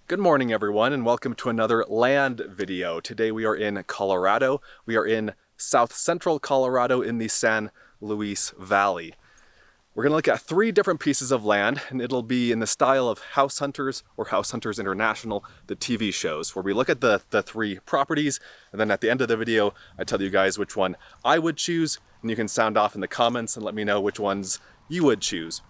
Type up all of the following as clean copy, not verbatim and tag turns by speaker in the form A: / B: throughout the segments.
A: Good morning everyone and welcome to another land video. Today we are in Colorado. We are in south central Colorado in the San Luis Valley. We're going to look at 3 different pieces of land, and it'll be in the style of House Hunters or House Hunters International, the TV shows, where we look at the 3 properties, and then at the end of the video I tell you guys which one I would choose, and you can sound off in the comments and let me know which ones you would choose.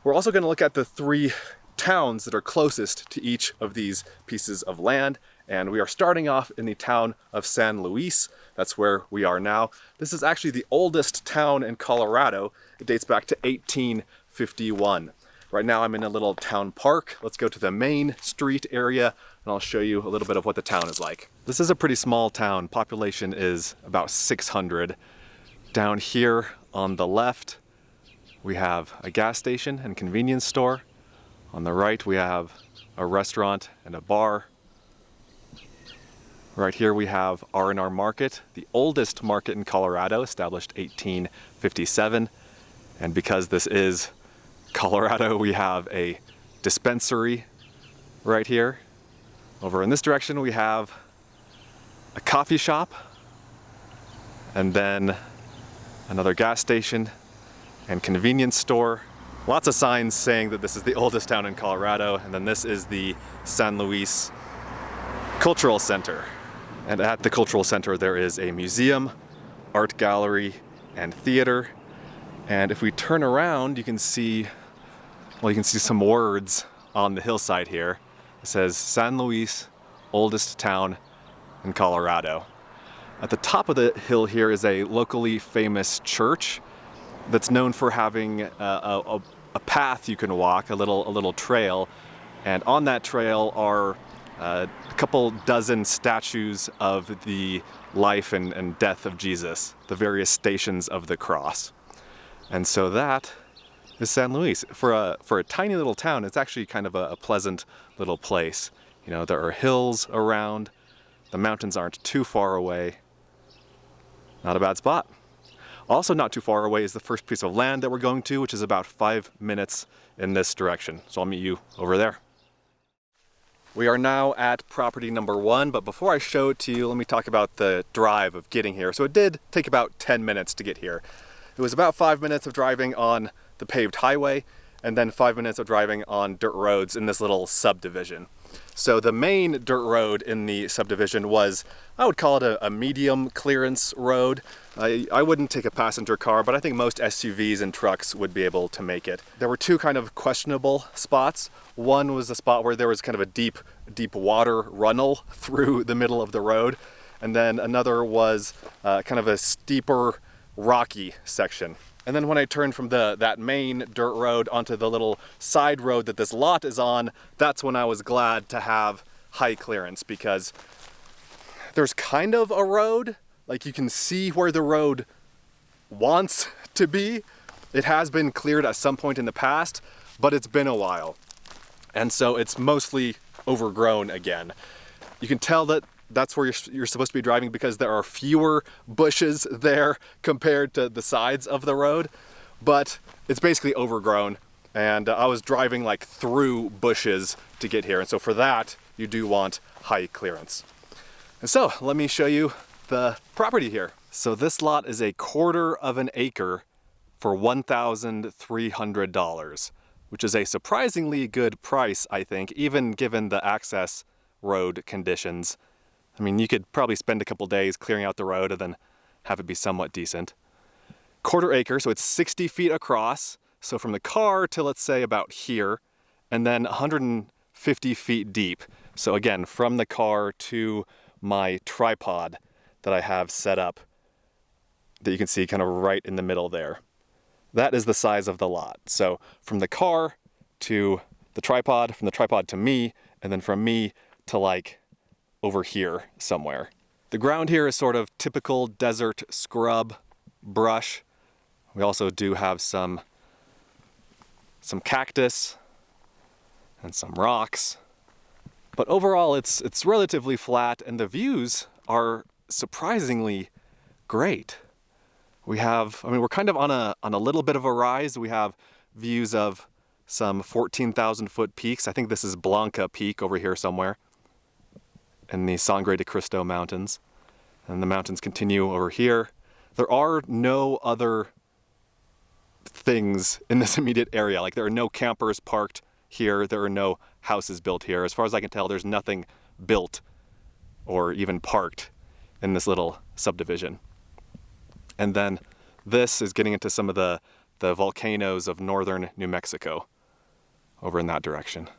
A: We're also going to look at the 3 towns that are closest to each of these pieces of land, and we are starting off in the town of San Luis. That's where we are now. This is actually the oldest town in Colorado. It dates back to 1851. Right now I'm in a little town park. Let's go to the main street area and I'll show you a little bit of what the town is like. This is a pretty small town. Population is about 600. Down here on the left we have a gas station and convenience store. On the right we have a restaurant and a bar. Right here we have R&R Market, the oldest market in Colorado, established 1857. And because this is Colorado, we have a dispensary right here. Over in this direction we have a coffee shop, and then another gas station and convenience store. Lots of signs saying that this is the oldest town in Colorado, and then this is the San Luis Cultural Center. And at the Cultural Center there is a museum, art gallery, and theater. And if we turn around, you can see some words on the hillside here. It says San Luis, oldest town in Colorado. At the top of the hill here is a locally famous church that's known for having a path you can walk, a little trail, and on that trail are a couple dozen statues of the life and death of Jesus, the various stations of the cross. And so that is San Luis. For a tiny little town, it's actually kind of a pleasant little place. You know, there are hills around, the mountains aren't too far away. Not a bad spot. Also not too far away is the first piece of land that we're going to, which is about 5 minutes in this direction. So I'll meet you over there. We are now at property number 1, but before I show it to you, let me talk about the drive of getting here. So it did take about 10 minutes to get here. It was about 5 minutes of driving on the paved highway, and then 5 minutes of driving on dirt roads in this little subdivision. So the main dirt road in the subdivision was, I would call it a medium clearance road. I wouldn't take a passenger car, but I think most SUVs and trucks would be able to make it. There were 2 kind of questionable spots. One was a spot where there was kind of a deep water runnel through the middle of the road. And then another was kind of a steeper, rocky section. And then when I turned from that main dirt road onto the little side road that this lot is on, that's when I was glad to have high clearance, because there's kind of a road, like you can see where the road wants to be. It has been cleared at some point in the past, but it's been a while. And so it's mostly overgrown again. You can tell that that's where you're supposed to be driving because there are fewer bushes there compared to the sides of the road, but it's basically overgrown, and I was driving like through bushes to get here, and so for that you do want high clearance. And so let me show you the property here. So this lot is a 1/4 of an acre for $1,300, which is a surprisingly good price, I think, even given the access road conditions. I mean, you could probably spend a couple days clearing out the road and then have it be somewhat decent. 1/4 acre, so it's 60 feet across. So from the car to, let's say, about here, and then 150 feet deep. So again, from the car to my tripod that I have set up, that you can see kind of right in the middle there. That is the size of the lot. So from the car to the tripod, from the tripod to me, and then from me to like over here somewhere. The ground here is sort of typical desert scrub brush. We also do have some cactus and some rocks. But overall it's relatively flat, and the views are surprisingly great. We're kind of on a little bit of a rise. We have views of some 14,000 foot peaks. I think this is Blanca Peak over here somewhere in the Sangre de Cristo Mountains. And the mountains continue over here. There are no other things in this immediate area. Like there are no campers parked here. There are no houses built here. As far as I can tell, there's nothing built or even parked in this little subdivision. And then this is getting into some of the volcanoes of northern New Mexico over in that direction.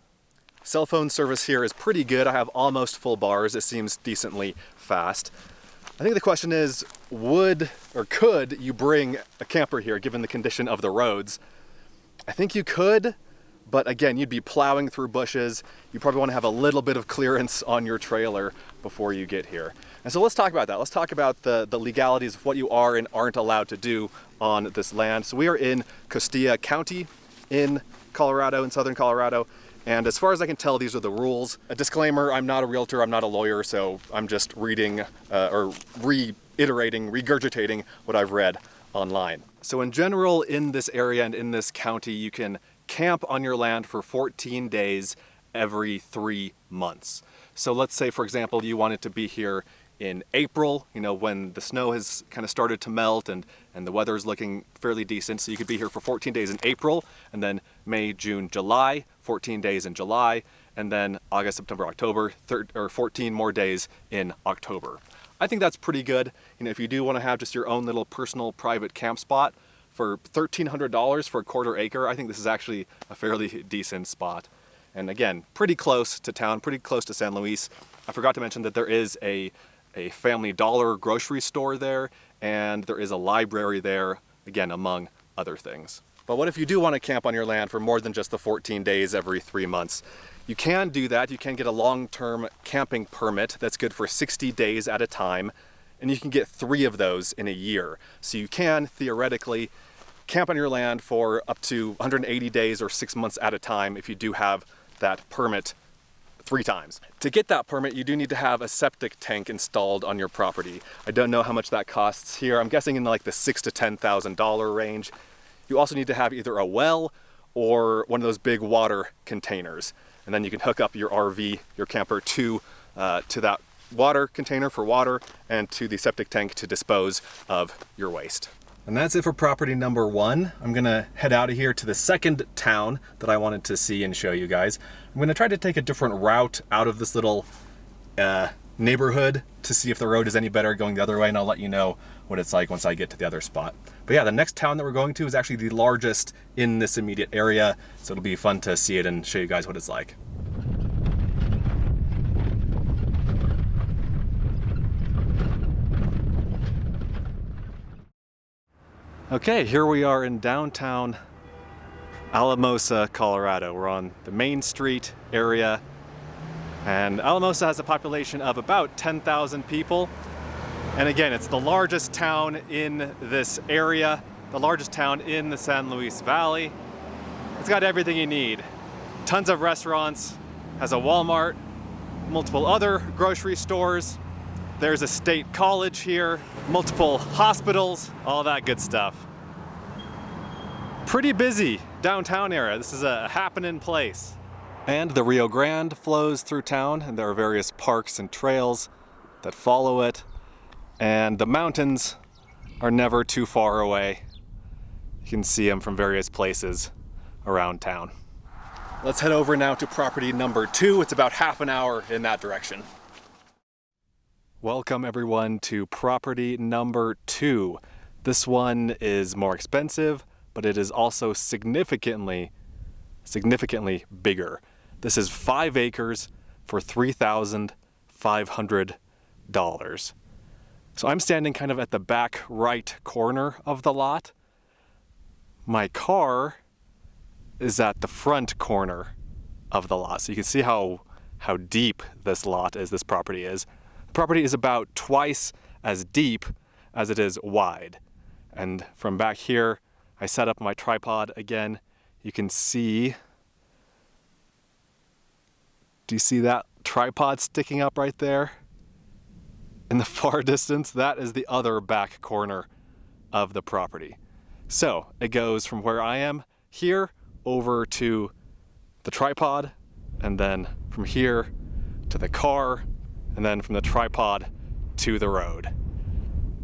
A: Cell phone service here is pretty good. I have almost full bars. It seems decently fast. I think the question is, would or could you bring a camper here given the condition of the roads? I think you could, but again, you'd be plowing through bushes. You probably want to have a little bit of clearance on your trailer before you get here. And so let's talk about that. Let's talk about the legalities of what you are and aren't allowed to do on this land. So we are in Costilla County in Colorado, in southern Colorado. And as far as I can tell, these are the rules. A disclaimer, I'm not a realtor, I'm not a lawyer, so I'm just reading or reiterating, regurgitating what I've read online. So in general, in this area and in this county, you can camp on your land for 14 days every 3 months. So let's say, for example, you wanted to be here in April, you know, when the snow has kind of started to melt and the weather is looking fairly decent. So you could be here for 14 days in April, and then May, June, July, 14 days in July, and then August, September, October, 14 more days in October. I think that's pretty good. You know, if you do want to have just your own little personal private camp spot for $1,300 for a quarter acre, I think this is actually a fairly decent spot. And again, pretty close to town, pretty close to San Luis. I forgot to mention that there is a Family Dollar grocery store there, and there is a library there, again, among other things. But what if you do want to camp on your land for more than just the 14 days every 3 months? You can do that. You can get a long-term camping permit that's good for 60 days at a time, and you can get 3 of those in a year. So you can, theoretically, camp on your land for up to 180 days or 6 months at a time if you do have that permit 3 times. To get that permit, you do need to have a septic tank installed on your property. I don't know how much that costs here. I'm guessing in like the $6,000 to $10,000 range. You also need to have either a well or one of those big water containers. And then you can hook up your RV, your camper, to that water container for water and to the septic tank to dispose of your waste. And that's it for property number 1. I'm gonna head out of here to the second town that I wanted to see and show you guys. I'm gonna try to take a different route out of this little neighborhood to see if the road is any better going the other way, and I'll let you know what it's like once I get to the other spot. But yeah, the next town that we're going to is actually the largest in this immediate area, so it'll be fun to see it and show you guys what it's like. Okay, here we are in downtown Alamosa, Colorado. We're on the Main Street area, and Alamosa has a population of about 10,000 people. And again, it's the largest town in this area, the largest town in the San Luis Valley. It's got everything you need. Tons of restaurants, has a Walmart, multiple other grocery stores. There's a state college here, multiple hospitals, all that good stuff. Pretty busy downtown area. This is a happening place. And the Rio Grande flows through town, and there are various parks and trails that follow it. And the mountains are never too far away. You can see them from various places around town. Let's head over now to property number 2. It's about half an hour in that direction. Welcome everyone to property number 2. This one is more expensive, but it is also significantly bigger. This is 5 acres for $3,500. So I'm standing kind of at the back right corner of the lot. My car is at the front corner of the lot. So you can see how deep this lot is, this property is. The property is about twice as deep as it is wide. And from back here, I set up my tripod again. You can see, do you see that tripod sticking up right there? In the far distance, that is the other back corner of the property. So it goes from where I am here over to the tripod, and then from here to the car, and then from the tripod to the road.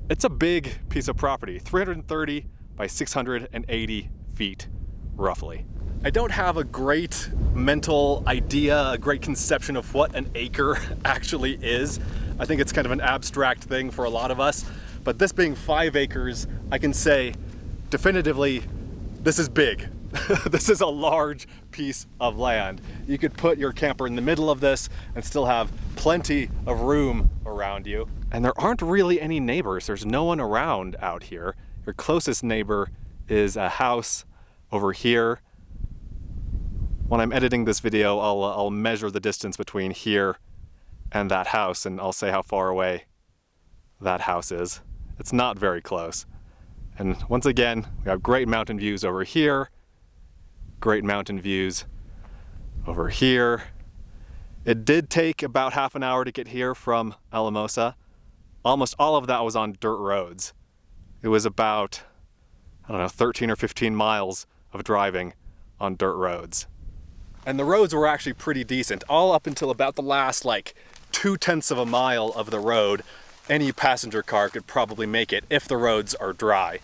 A: It's a big piece of property, 330 by 680 feet, roughly. I don't have a great mental idea, a great conception of what an acre actually is. I think it's kind of an abstract thing for a lot of us, but this being 5 acres, I can say definitively, this is big. This is a large piece of land. You could put your camper in the middle of this and still have plenty of room around you. And there aren't really any neighbors. There's no one around out here. Your closest neighbor is a house over here. When I'm editing this video, I'll measure the distance between here and that house, and I'll say how far away that house is. It's not very close. And once again, we have great mountain views over here, great mountain views over here. It did take about half an hour to get here from Alamosa. Almost all of that was on dirt roads. It was about, I don't know, 13 or 15 miles of driving on dirt roads. And the roads were actually pretty decent, all up until about the last 2/10 of a mile of the road. Any passenger car could probably make it if the roads are dry.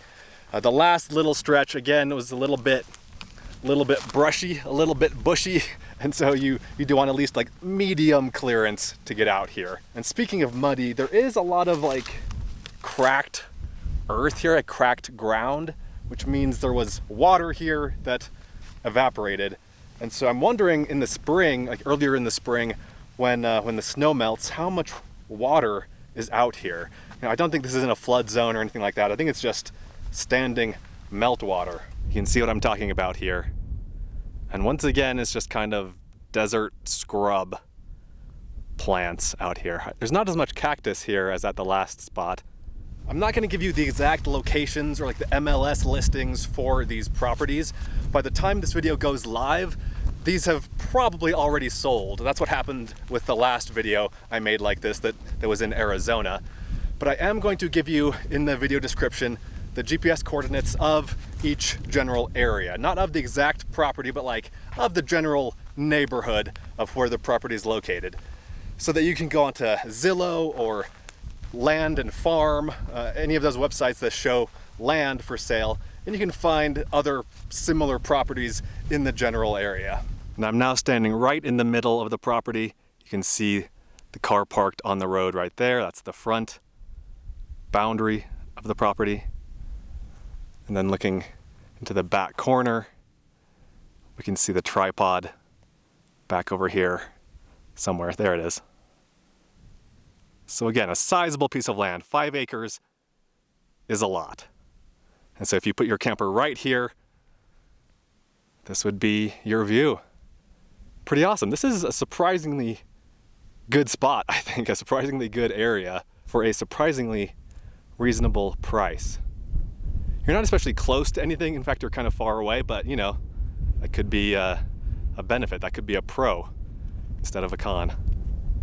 A: The last little stretch, again, was a little bit brushy, a little bit bushy, and so you do want at least medium clearance to get out here. And speaking of muddy, there is a lot of cracked earth here, cracked ground, which means there was water here that evaporated. And so I'm wondering in the spring, earlier in the spring, when the snow melts, how much water is out here. I don't think this is in a flood zone or anything like that. I think it's just standing meltwater. You can see what I'm talking about here. And once again, it's just kind of desert scrub plants out here. There's not as much cactus here as at the last spot. I'm not going to give you the exact locations or the MLS listings for these properties. By the time this video goes live, these have probably already sold. That's what happened with the last video I made like this that was in Arizona. But I am going to give you in the video description the GPS coordinates of each general area. Not of the exact property, but of the general neighborhood of where the property is located. So that you can go onto Zillow or Land and Farm, any of those websites that show land for sale, and you can find other similar properties in the general area. And I'm now standing right in the middle of the property. You can see the car parked on the road right there. That's the front boundary of the property. And then looking into the back corner, we can see the tripod back over here somewhere. There it is. So again, a sizable piece of land. 5 acres is a lot. And so if you put your camper right here, this would be your view. Pretty awesome. This is a surprisingly good spot, I think, a surprisingly good area for a surprisingly reasonable price. You're not especially close to anything. In fact, you're kind of far away, but that could be a benefit. That could be a pro instead of a con.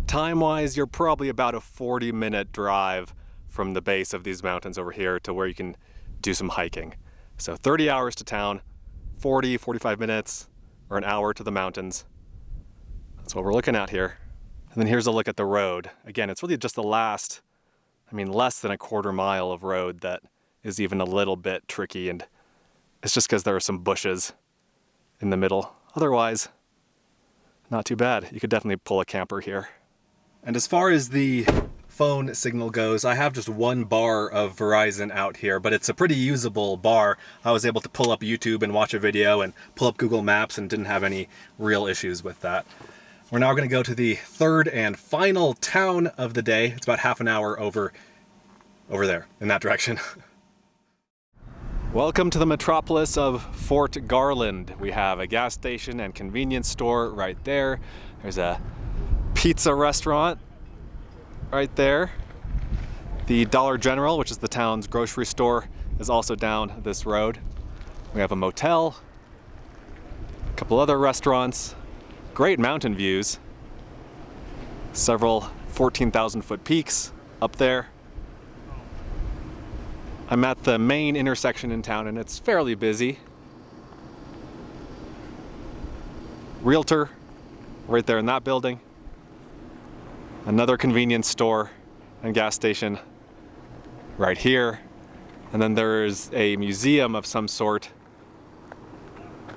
A: Time-wise, you're probably about a 40-minute drive from the base of these mountains over here to where you can do some hiking. So 30 hours to town, 40, 45 minutes, or an hour to the mountains. That's what we're looking at here. And then here's a look at the road. Again, it's really just the last, less than a quarter mile of road that is even a little bit tricky, and it's just because there are some bushes in the middle. Otherwise, not too bad. You could definitely pull a camper here. And as far as the phone signal goes, I have just one bar of Verizon out here, but it's a pretty usable bar. I was able to pull up YouTube and watch a video and pull up Google Maps and didn't have any real issues with that. We're now going to go to the third and final town of the day. It's about half an hour over there, in that direction. Welcome to the metropolis of Fort Garland. We have a gas station and convenience store right there. There's a pizza restaurant right there. The Dollar General, which is the town's grocery store, is also down this road. We have a motel, a couple other restaurants, great mountain views, several 14,000-foot peaks up there. I'm at the main intersection in town and it's fairly busy. realtor right there in that building. Another convenience store and gas station right here. And then there's a museum of some sort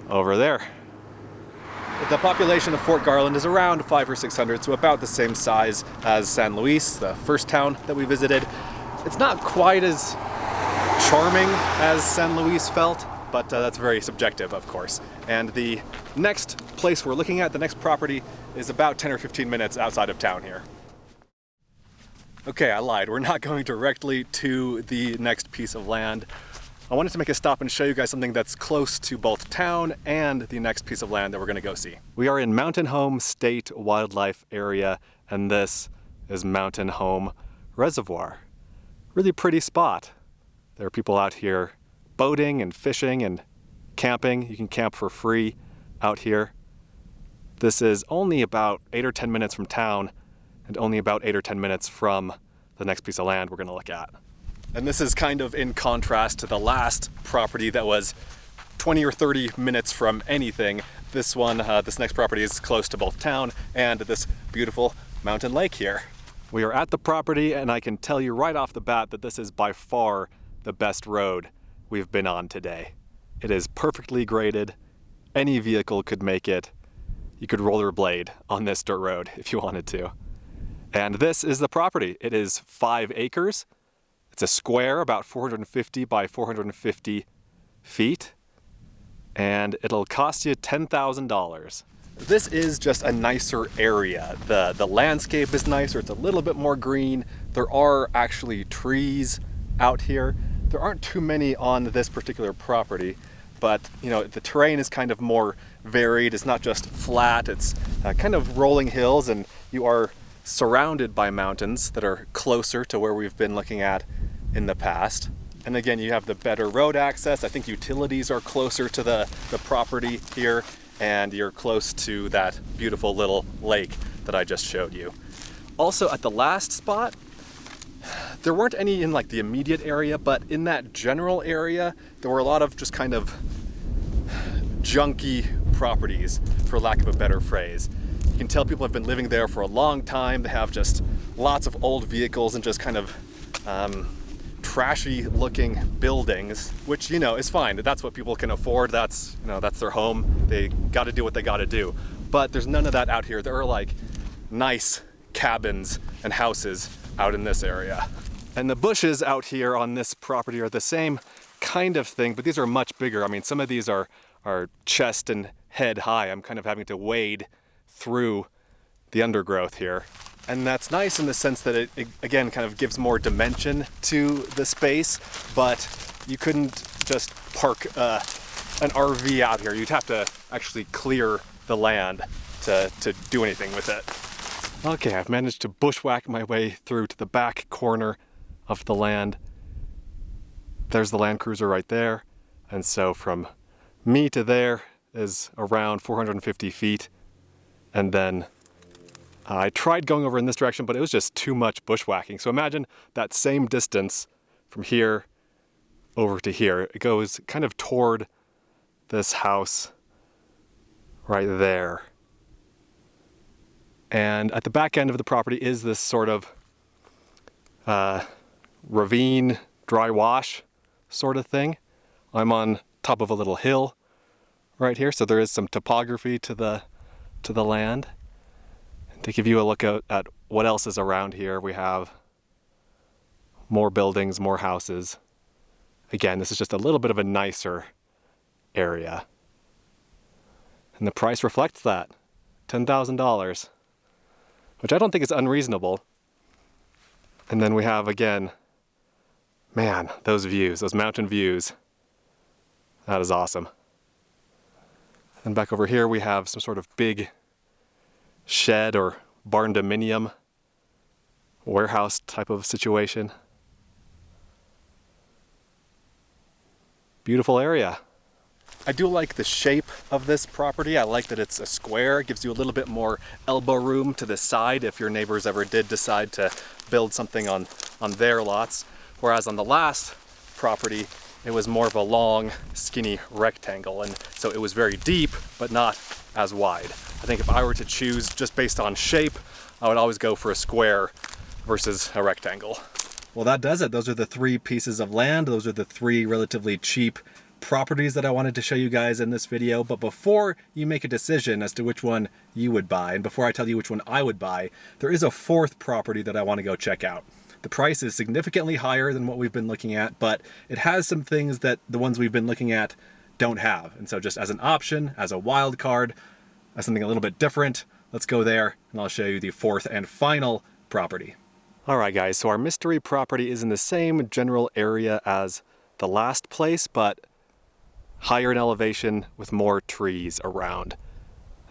A: over there. The population of Fort Garland is around 500 or 600, so about the same size as San Luis, the first town that we visited. It's not quite as charming as San Luis felt, but that's very subjective, of course. And the next place we're looking at, the next property, is about 10 or 15 minutes outside of town here. Okay, I lied. We're not going directly to the next piece of land. I wanted to make a stop and show you guys something that's close to both town and the next piece of land that we're going to go see. We are in Mountain Home State Wildlife Area, and this is Mountain Home Reservoir. Really pretty spot. There are people out here boating and fishing and camping. You can camp for free out here. This is only about 8 or 10 minutes from town and only about 8 or 10 minutes from the next piece of land we're going to look at. And this is kind of in contrast to the last property that was 20 or 30 minutes from anything. This one, this next property is close to both town and this beautiful mountain lake here. We are at the property, and I can tell you right off the bat that this is by far the best road we've been on today. It is perfectly graded. Any vehicle could make it. You could rollerblade on this dirt road if you wanted to. And this is the property. It is 5 acres. It's a square, about 450 by 450 feet, and it'll cost you $10,000. This is just a nicer area. The landscape is nicer. It's a little bit more green. There are actually trees out here. There aren't too many on this particular property, but you know, the terrain is kind of more varied. It's not just flat. It's kind of rolling hills, and you are surrounded by mountains that are closer to where we've been looking at in the past. And again, you have the better road access. I think utilities are closer to the property here, and you're close to that beautiful little lake that I just showed you. Also, at the last spot, there weren't any in like the immediate area, but in that general area, there were a lot of just kind of junky properties, for lack of a better phrase. You can tell people have been living there for a long time. They have just lots of old vehicles and just kind of trashy looking buildings, which, you know, is fine. That's what people can afford. That's, you know, that's their home. They got to do what they got to do. But there's none of that out here. There are like nice cabins and houses out in this area. And the bushes out here on this property are the same kind of thing, but these are much bigger. I mean, some of these are chest and head high. I'm kind of having to wade through the undergrowth here. And that's nice in the sense that it again kind of gives more dimension to the space, but you couldn't just park an RV out here. You'd have to actually clear the land to do anything with it. Okay, I've managed to bushwhack my way through to the back corner of the land. There's the Land Cruiser right there. And so from me to there is around 450 feet. And then I tried going over in this direction, but it was just too much bushwhacking. So imagine that same distance from here over to here. It goes kind of toward this house right there. And at the back end of the property is this sort of ravine, dry wash sort of thing. I'm on top of a little hill right here, so there is some topography to the land. And to give you a look at what else is around here, we have more buildings, more houses. Again, this is just a little bit of a nicer area. And the price reflects that, $10,000, which I don't think is unreasonable. And then we have, again, man, those views, those mountain views. That is awesome. And back over here we have some sort of big shed or barn dominium warehouse type of situation. Beautiful area. I do like the shape of this property. I like that it's a square. It gives you a little bit more elbow room to the side if your neighbors ever did decide to build something on their lots. Whereas on the last property, it was more of a long, skinny rectangle. And so it was very deep, but not as wide. I think if I were to choose just based on shape, I would always go for a square versus a rectangle. Well, that does it. Those are the 3 pieces of land. Those are the 3 relatively cheap properties that I wanted to show you guys in this video. But before you make a decision as to which one you would buy, and before I tell you which one I would buy, there is a 4th property that I want to go check out. The price is significantly higher than what we've been looking at, but it has some things that the ones we've been looking at don't have. And so just as an option, as a wild card, as something a little bit different, let's go there and I'll show you the 4th and final property. All right, guys, so our mystery property is in the same general area as the last place, but higher in elevation with more trees around.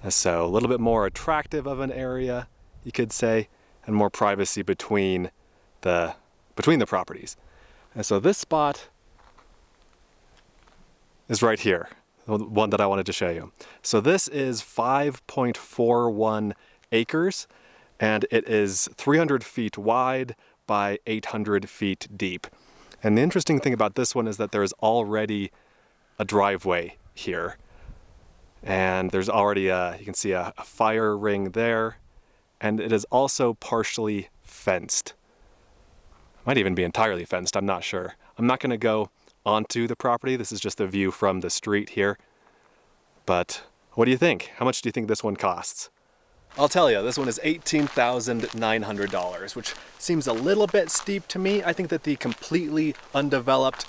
A: So a little bit more attractive of an area, you could say, and more privacy between the properties. And so this spot is right here, the one that I wanted to show you. So this is 5.41 acres, and it is 300 feet wide by 800 feet deep. And the interesting thing about this one is that there is already a driveway here. And there's already you can see a fire ring there, and it is also partially fenced. Might even be entirely fenced, I'm not sure. I'm not gonna go onto the property. This is just the view from the street here. But what do you think? How much do you think this one costs? I'll tell you, this one is $18,900, which seems a little bit steep to me. I think that the completely undeveloped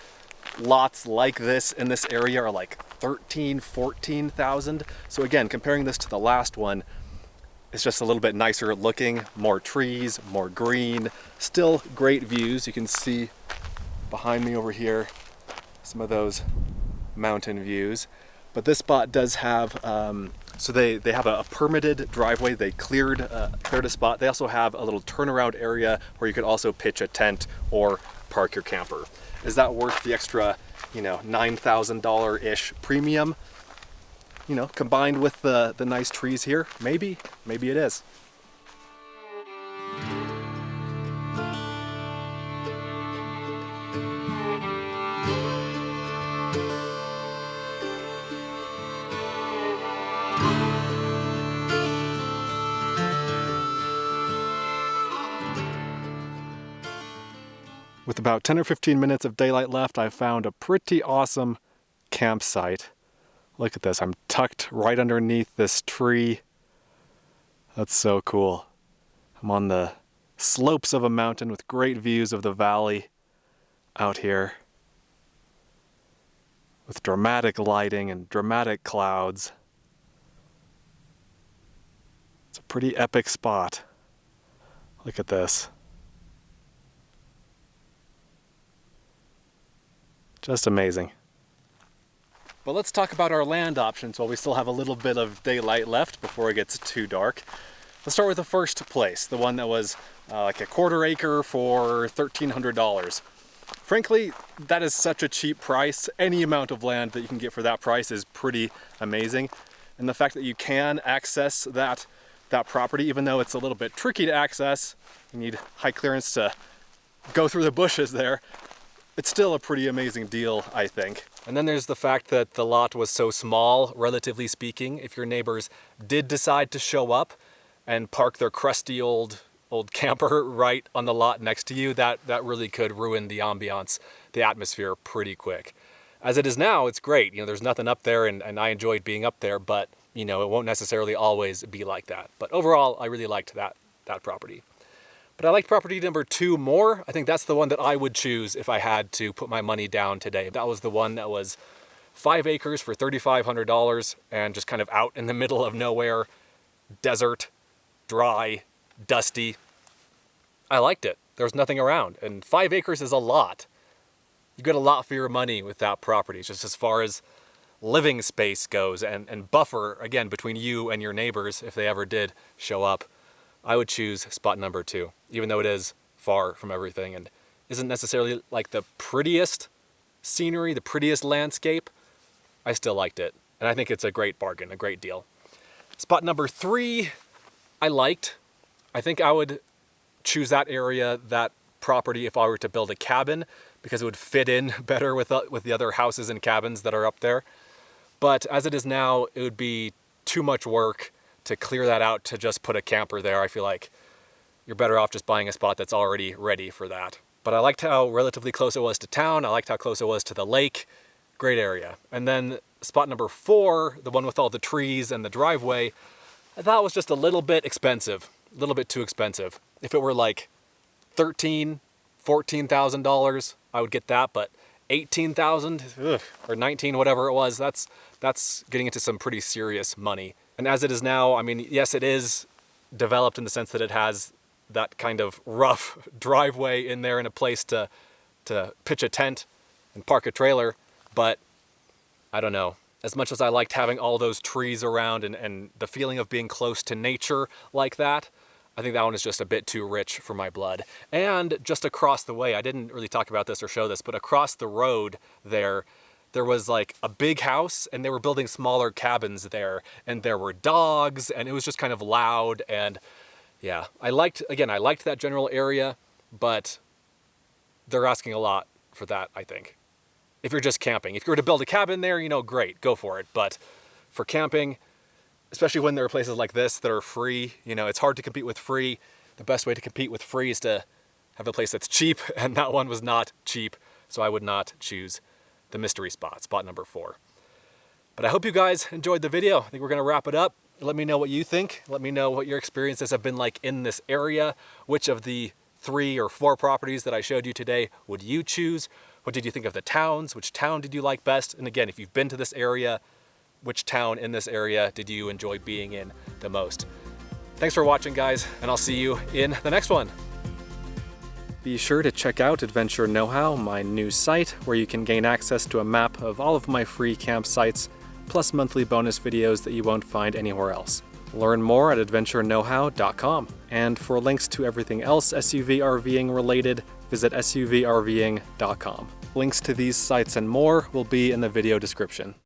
A: lots like this in this area are like 13, 14,000. So again, comparing this to the last one, it's just a little bit nicer looking, more trees, more green, still great views. You can see behind me over here some of those mountain views. But this spot does have, so they have a permitted driveway. They cleared a spot. They also have a little turnaround area where you could also pitch a tent or park your camper. Is that worth the extra, $9,000-ish premium? Combined with the nice trees here? Maybe it is. With about 10 or 15 minutes of daylight left, I found a pretty awesome campsite. Look at this, I'm tucked right underneath this tree. That's so cool. I'm on the slopes of a mountain with great views of the valley out here, with dramatic lighting and dramatic clouds. It's a pretty epic spot. Look at this. Just amazing. Well, let's talk about our land options while we still have a little bit of daylight left before it gets too dark. Let's start with the first place, the one that was like a 1/4 acre for $1,300. Frankly, that is such a cheap price. Any amount of land that you can get for that price is pretty amazing. And the fact that you can access that property, even though it's a little bit tricky to access, you need high clearance to go through the bushes there, it's still a pretty amazing deal, I think. And then there's the fact that the lot was so small, relatively speaking. If your neighbors did decide to show up and park their crusty old camper right on the lot next to you, that really could ruin the ambiance, the atmosphere pretty quick. As it is now, it's great. There's nothing up there, and I enjoyed being up there, but it won't necessarily always be like that. But overall, I really liked that property. But I liked property number 2 more. I think that's the one that I would choose if I had to put my money down today. That was the one that was 5 acres for $3,500 and just kind of out in the middle of nowhere, desert, dry, dusty. I liked it. There was nothing around, and 5 acres is a lot. You get a lot for your money with that property, just as far as living space goes and buffer, again, between you and your neighbors if they ever did show up. I would choose spot number 2, even though it is far from everything and isn't necessarily like the prettiest scenery, the prettiest landscape. I still liked it, and I think it's a great bargain, a great deal. Spot number 3, I liked. I think I would choose that area, that property, if I were to build a cabin, because it would fit in better with the other houses and cabins that are up there. But as it is now, it would be too much work to clear that out to just put a camper there. I feel like you're better off just buying a spot that's already ready for that. But I liked how relatively close it was to town. I liked how close it was to the lake. Great area. And then spot number 4, the one with all the trees and the driveway, I thought was just a little bit expensive, a little bit too expensive. If it were like $13,000, $14,000, I would get that, but $18,000 or $19,000, whatever it was, that's getting into some pretty serious money. And as it is now, I mean, yes, it is developed in the sense that it has that kind of rough driveway in there and a place to pitch a tent and park a trailer, but I don't know. As much as I liked having all those trees around and the feeling of being close to nature like that, I think that one is just a bit too rich for my blood. And just across the way, I didn't really talk about this or show this, but across the road there was like a big house and they were building smaller cabins there, and there were dogs, and it was just kind of loud. And yeah, I liked that general area, but they're asking a lot for that, I think. If you're just camping. If you were to build a cabin there, you know, great, go for it. But for camping, especially when there are places like this that are free, you know, it's hard to compete with free. The best way to compete with free is to have a place that's cheap, and that one was not cheap, so I would not choose the mystery spot, spot number 4. But I hope you guys enjoyed the video. I think we're gonna wrap it up. Let me know what you think. Let me know what your experiences have been like in this area. Which of the 3 or 4 properties that I showed you today would you choose? What did you think of the towns? Which town did you like best? And again, if you've been to this area, which town in this area did you enjoy being in the most? Thanks for watching, guys, and I'll see you in the next one. Be sure to check out Adventure Know-How, my new site, where you can gain access to a map of all of my free campsites, plus monthly bonus videos that you won't find anywhere else. Learn more at adventureknowhow.com. And for links to everything else SUV RVing related, visit suvrving.com. Links to these sites and more will be in the video description.